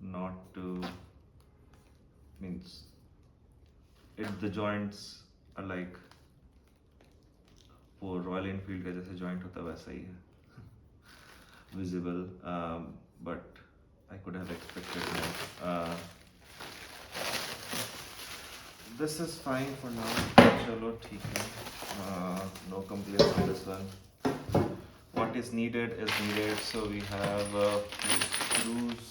not to, means the joints are like वो royal Enfield का जैसे जॉइंट होता है वैसा ही है visible, but I could have expected more. This is fine for now. चलो ठीक है. No complaints on this one. What is needed is needed. So we have few screws,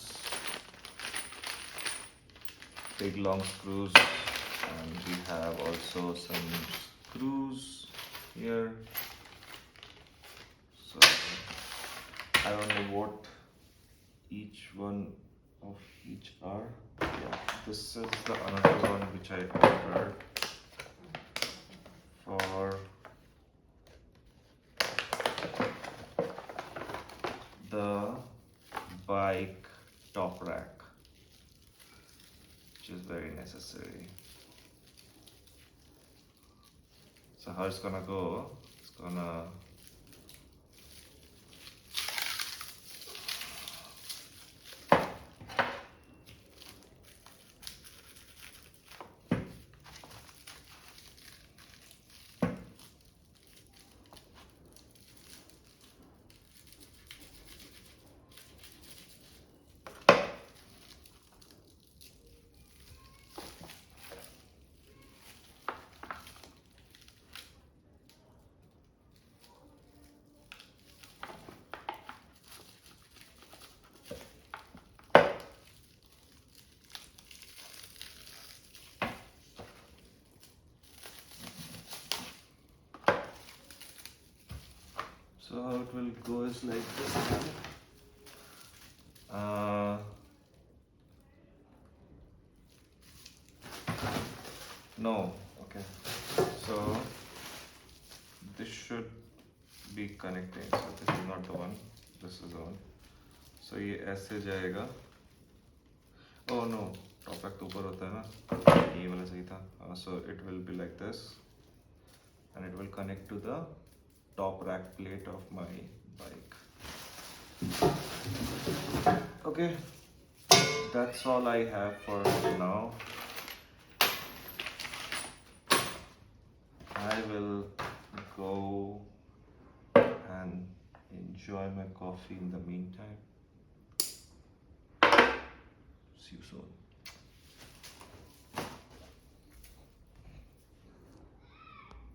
big long screws, and we have also some screws here. So I don't know what each one of each are. Yeah, this is the another one which I ordered for the bike top rack, which is very necessary. So how it's gonna go? It's gonna So how it will go is like this. No, okay. So this should be connecting. So this is not the one. This is the one. So ये ऐसे जाएगा. Oh no, top rack तो ऊपर होता है ना. ये वाला सही था. So it will be like this, and it will connect to the top rack plate of my bike. Okay, that's all I have for now. I will go and enjoy my coffee in the meantime. See you soon.